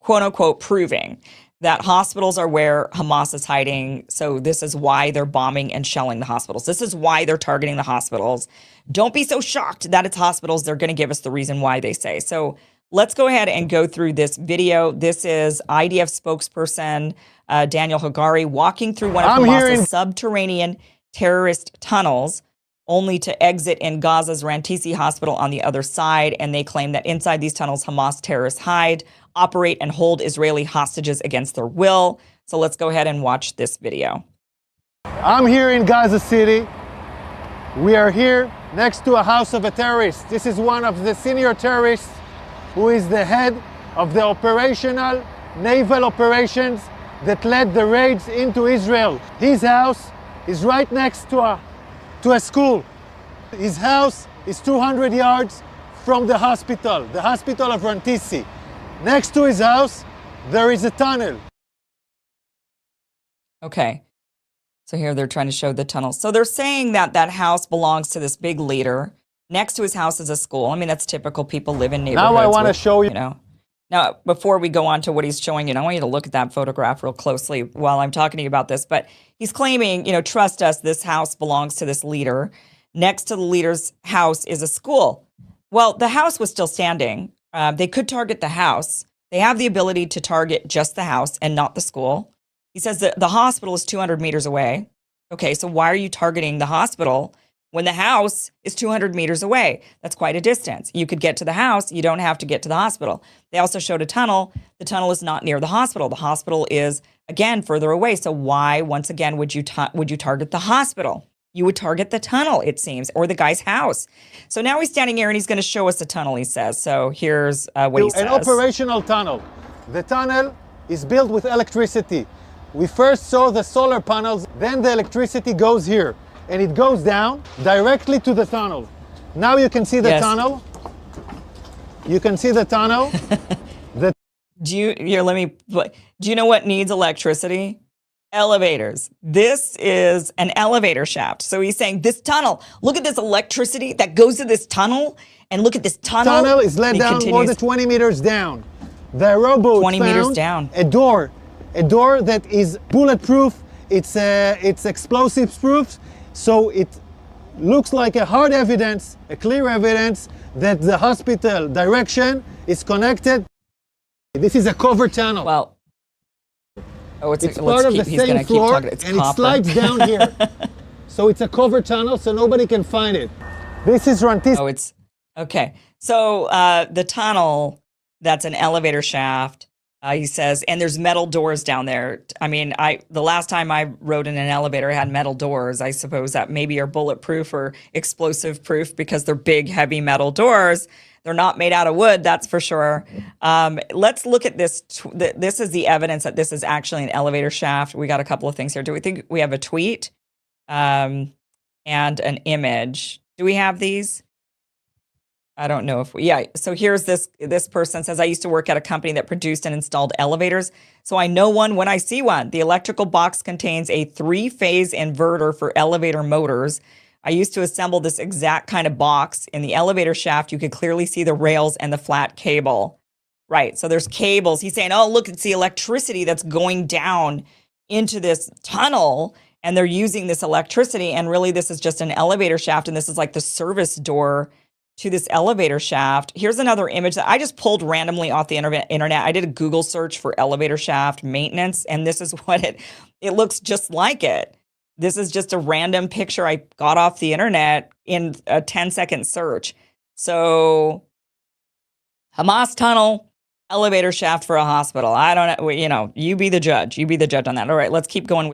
quote unquote, proving that hospitals are where Hamas is hiding. So this is why they're bombing and shelling the hospitals. This is why they're targeting the hospitals. Don't be so shocked that it's hospitals. They're going to give us the reason why, they say. So let's go ahead and go through this video. This is IDF spokesperson Daniel Hagari walking through one of Hamas's subterranean terrorist tunnels, only to exit in Gaza's Rantisi hospital on the other side. And they claim that inside these tunnels, Hamas terrorists hide, operate, and hold Israeli hostages against their will. So let's go ahead and watch this video. I'm here in Gaza City. We are here next to a house of a terrorist. This is one of the senior terrorists who is the head of the operational naval operations that led the raids into Israel. His house is right next to a school. His house is 200 yards from the hospital of Rantisi. Next to his house, there is a tunnel. Okay. So here they're trying to show the tunnel. So they're saying that that house belongs to this big leader. Next to his house is a school. I mean, that's typical. People live in neighborhoods. Now I want to show you. Now, before we go on to what he's showing you, I want you to look at that photograph real closely while I'm talking to you about this. But he's claiming, trust us, this house belongs to this leader. Next to the leader's house is a school. Well, the house was still standing. They could target the house. They have the ability to target just the house and not the school. He says that the hospital is 200 meters away. Okay, so why are you targeting the hospital when the house is 200 meters away? That's quite a distance. You could get to the house. You don't have to get to the hospital. They also showed a tunnel. The tunnel is not near the hospital. The hospital is, again, further away. So why, once again, would you target the hospital? You would target the tunnel, it seems, or the guy's house. So now he's standing here and he's going to show us the tunnel, he says. So here's what he says. An operational tunnel. The tunnel is built with electricity. We first saw the solar panels, then the electricity goes here, and it goes down directly to the tunnel. Now you can see the tunnel. You can see the tunnel. Do you know what needs electricity? Elevators. This is an elevator shaft. So he's saying this tunnel, look at this electricity that goes to this tunnel, and look at this tunnel. Tunnel is let down more than 20 meters down. The rowboat 20 meters down. A door that is bulletproof. It's explosives proof. So it looks like a hard evidence, a clear evidence that the hospital direction is connected. This is a cover tunnel. Well, it's part of the same floor, and it slides down here. So it's a cover tunnel, so nobody can find it. This is Rantisi. Oh, it's okay. So the tunnel, that's an elevator shaft. He says, and there's metal doors down there. I mean, the last time I rode in an elevator, it had metal doors. I suppose that maybe are bulletproof or explosive proof because they're big, heavy metal doors. They're not made out of wood, that's for sure. Let's look at this. This is the evidence that this is actually an elevator shaft. We got a couple of things here. Do we think we have a tweet and an image? Do we have these? I don't know if yeah. So here's this person says, I used to work at a company that produced and installed elevators. So I know one when I see one. The electrical box contains a 3-phase inverter for elevator motors. I used to assemble this exact kind of box. In the elevator shaft, you could clearly see the rails and the flat cable. Right, so there's cables. He's saying, oh, look, it's the electricity that's going down into this tunnel, and they're using this electricity, and really this is just an elevator shaft, and this is like the service door to this elevator shaft. Here's another image that I just pulled randomly off the internet. I did a Google search for elevator shaft maintenance, and this is what it looks just like it. This is just a random picture I got off the internet in a 10-second search. So Hamas tunnel, elevator shaft for a hospital. I don't know, you be the judge. You be the judge on that. All right, let's keep going.